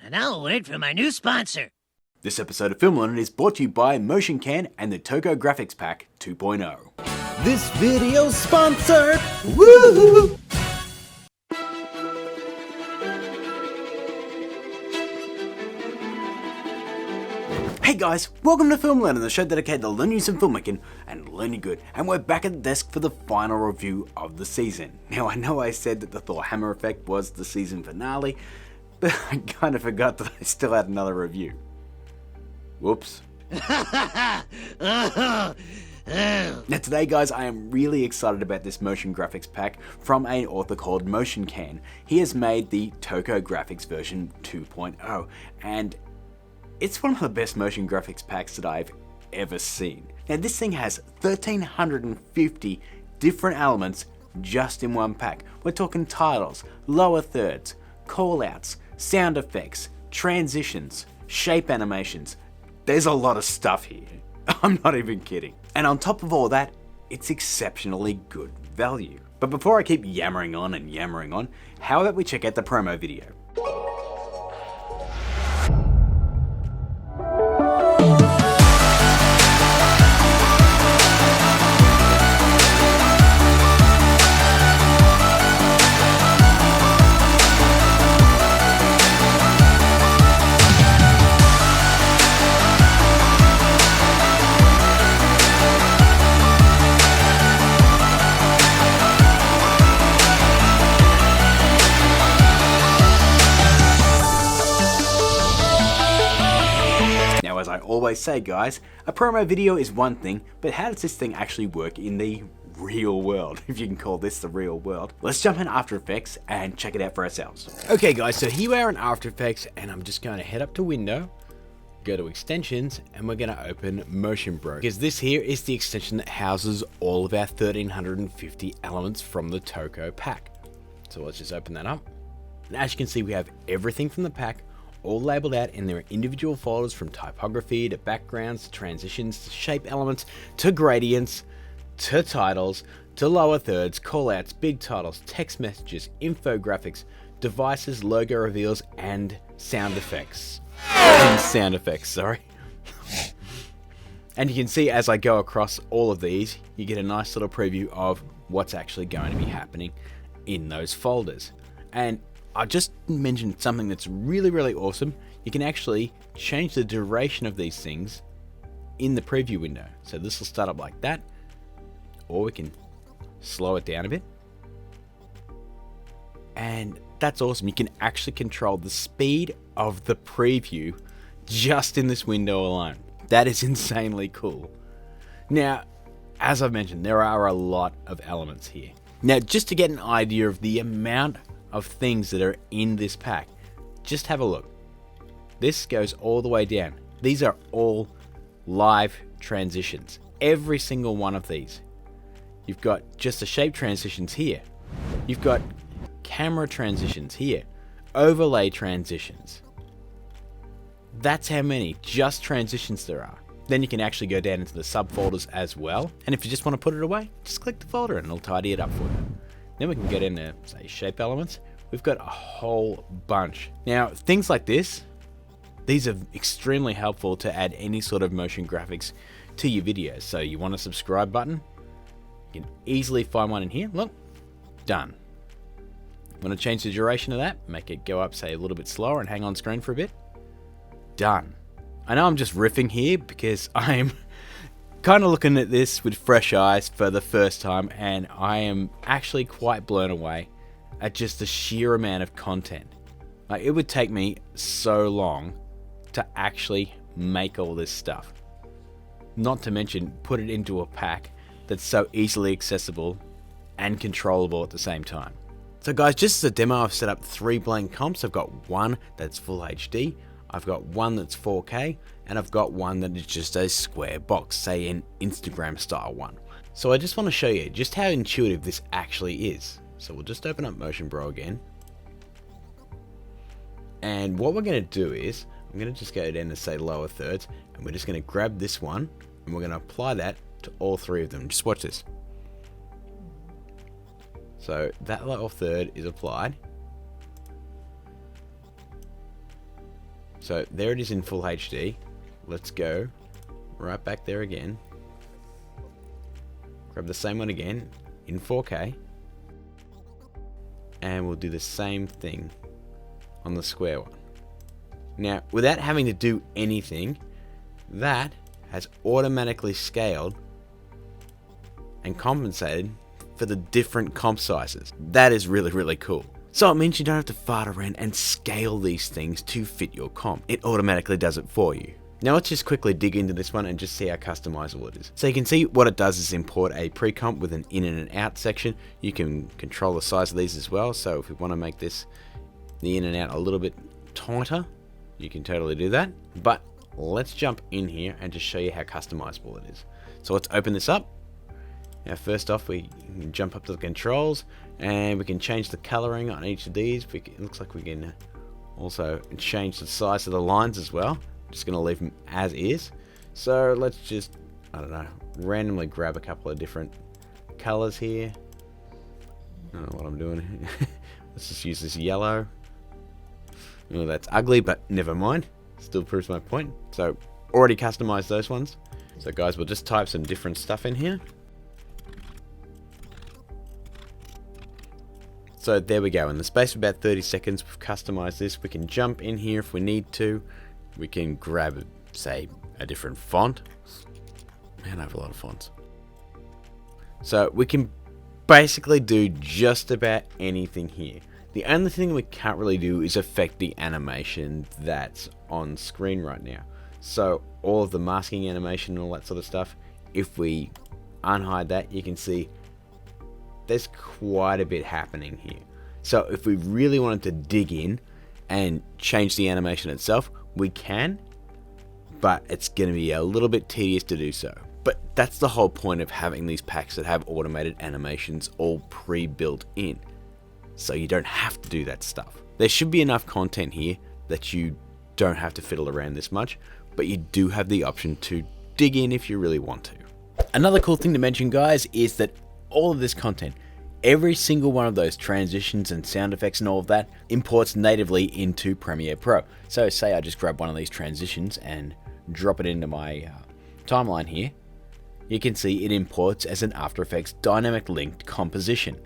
And now a word from our new sponsor. This episode of Film Learnin is brought to you by Motioncan and the TOKO Graphics Pack 2.0. This video's sponsored! Woo! Hey guys, welcome to Film Learnin, the show dedicated to learning some filmmaking and learning good. And we're back at the desk for the final review of the season. Now I know I said that the Thor Hammer Effect was the season finale, but I kind of forgot that I still had another review. Whoops. Now today guys, I am really excited about this motion graphics pack from an author called Motioncan. He has made the TOKO Graphics version 2.0 and it's one of the best motion graphics packs that I've ever seen. Now this thing has 1,350 different elements just in one pack. We're talking titles, lower thirds, callouts, sound effects, transitions, shape animations. There's a lot of stuff here. I'm not even kidding. And on top of all that, it's exceptionally good value. But before I keep yammering on, how about we check out the promo video? As I always say guys, a promo video is one thing, but how does this thing actually work in the real world, if you can call this the real world? Let's jump in After Effects and check it out for ourselves. Okay guys, so here we are in After Effects and I'm just going to head up to Window, go to Extensions, and we're going to open Motion Bro, because this here is the extension that houses all of our 1,350 elements from the TOKO pack. So let's just open that up. And as you can see, we have everything from the pack all labeled out in their individual folders, from typography to backgrounds to transitions to shape elements to gradients to titles to lower thirds, callouts, big titles, text messages, infographics, devices, logo reveals, and sound effects. Sorry. And you can see as I go across all of these, you get a nice little preview of what's actually going to be happening in those folders. And I just mentioned something that's really awesome. You can actually change the duration of these things in the preview window. So this will start up like that, or we can slow it down a bit. And that's awesome. You can actually control the speed of the preview just in this window alone. That is insanely cool. Now, as I've mentioned, there are a lot of elements here. Now, just to get an idea of the amount of things that are in this pack, just have a look. This goes all the way down. These are all live transitions. Every single one of these. You've got just the shape transitions here. You've got camera transitions here. Overlay transitions. That's how many just transitions there are. Then you can actually go down into the subfolders as well. And if you just want to put it away, just click the folder and it'll tidy it up for you. Then we can get into, say, shape elements. We've got a whole bunch. Now, things like this, these are extremely helpful to add any sort of motion graphics to your videos. So you want a subscribe button, you can easily find one in here. Look, done. Want to change the duration of that, make it go up, say, a little bit slower and hang on screen for a bit. Done. I know I'm just riffing here because I'm kind of looking at this with fresh eyes for the first time, and I am actually quite blown away at just the sheer amount of content. Like, it would take me so long to actually make all this stuff. Not to mention put it into a pack that's so easily accessible and controllable at the same time. So guys, just as a demo, I've set up 3 blank comps. I've got one that's full HD, I've got one that's 4K, and I've got one that is just a square box, say an Instagram style one. So I just want to show you just how intuitive this actually is. So we'll just open up Motion Bro again. And what we're going to do is, I'm going to just go down to say lower thirds, and we're just going to grab this one, and we're going to apply that to all 3 of them. Just watch this. So that lower third is applied. So there it is in full HD. Let's go right back there again. Grab the same one again in 4K. And we'll do the same thing on the square one. Now, without having to do anything, that has automatically scaled and compensated for the different comp sizes. That is really, really cool. So it means you don't have to fart around and scale these things to fit your comp. It automatically does it for you. Now let's just quickly dig into this one and just see how customizable it is. So you can see what it does is import a pre-comp with an in and an out section. You can control the size of these as well. So if we want to make this, the in and out, a little bit tighter, you can totally do that. But let's jump in here and just show you how customizable it is. So let's open this up. Now first off, we can jump up to the controls and we can change the coloring on each of these. It looks like we can also change the size of the lines as well. Just going to leave them as is. So let's just, I don't know, randomly grab a couple of different colors here. I don't know what I'm doing. Let's just use this yellow. Oh, that's ugly, but never mind. Still proves my point. So already customized those ones. So guys, we'll just type some different stuff in here. So there we go. In the space of about 30 seconds, we've customized this. We can jump in here if we need to. We can grab, say, a different font. Man, I have a lot of fonts. So we can basically do just about anything here. The only thing we can't really do is affect the animation that's on screen right now. So all of the masking animation and all that sort of stuff, if we unhide that, you can see there's quite a bit happening here. So if we really wanted to dig in and change the animation itself, we can, but it's going to be a little bit tedious to do so. But that's the whole point of having these packs that have automated animations all pre-built in, so you don't have to do that stuff. There should be enough content here that you don't have to fiddle around this much, but you do have the option to dig in if you really want to. Another cool thing to mention, guys, is that all of this content, every single one of those transitions and sound effects and all of that, imports natively into Premiere Pro. So say I just grab one of these transitions and drop it into my timeline here. You can see it imports as an After Effects dynamic linked composition.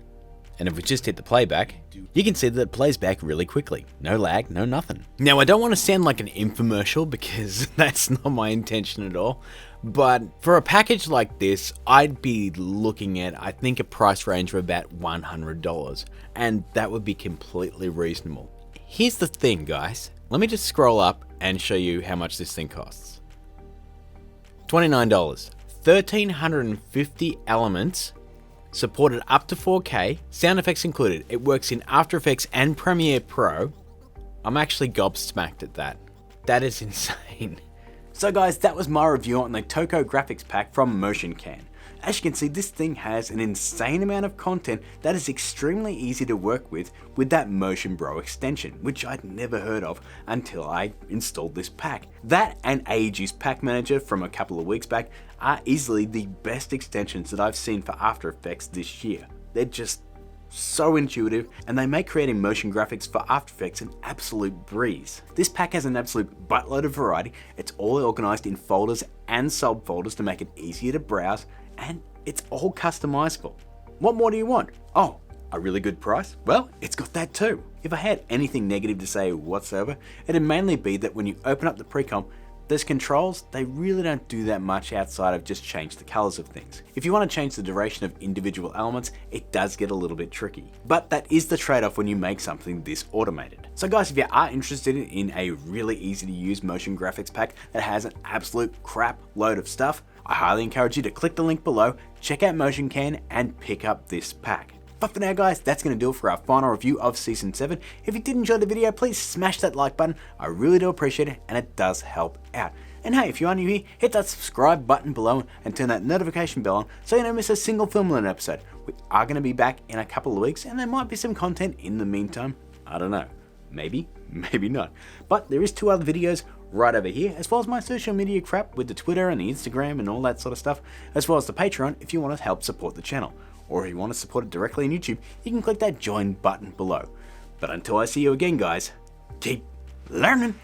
And if we just hit the playback, you can see that it plays back really quickly. No lag, no nothing. Now I don't want to sound like an infomercial because that's not my intention at all. But for a package like this, I'd be looking at, I think, a price range of about $100. And that would be completely reasonable. Here's the thing, guys. Let me just scroll up and show you how much this thing costs. $29. 1,350 elements. Supported up to 4K, sound effects included. It works in After Effects and Premiere Pro. I'm actually gobsmacked at that. That is insane. So guys, that was my review on the TOKO Graphics Pack from Motioncan. As you can see, this thing has an insane amount of content that is extremely easy to work with that Motion Bro extension, which I'd never heard of until I installed this pack. That and AEG's Pack Manager from a couple of weeks back are easily the best extensions that I've seen for After Effects this year. They're just so intuitive, and they make creating motion graphics for After Effects an absolute breeze. This pack has an absolute buttload of variety. It's all organized in folders and subfolders to make it easier to browse, and it's all customizable. What more do you want? Oh, a really good price? Well, it's got that too. If I had anything negative to say whatsoever, it'd mainly be that when you open up the pre-comp, those controls, they really don't do that much outside of just change the colors of things. If you want to change the duration of individual elements, it does get a little bit tricky. But that is the trade-off when you make something this automated. So guys, if you are interested in a really easy to use motion graphics pack that has an absolute crap load of stuff, I highly encourage you to click the link below, check out Motioncan, and pick up this pack. But for now guys, that's going to do it for our final review of Season 7. If you did enjoy the video, please smash that like button. I really do appreciate it, and it does help out. And hey, if you are new here, hit that subscribe button below and turn that notification bell on so you don't miss a single Film Learn episode. We are going to be back in a couple of weeks, and there might be some content in the meantime. I don't know. Maybe, maybe not. But there is 2 other videos right over here, as well as my social media crap with the Twitter and the Instagram and all that sort of stuff, as well as the Patreon if you want to help support the channel. Or if you want to support it directly on YouTube, you can click that join button below. But until I see you again guys, keep learning!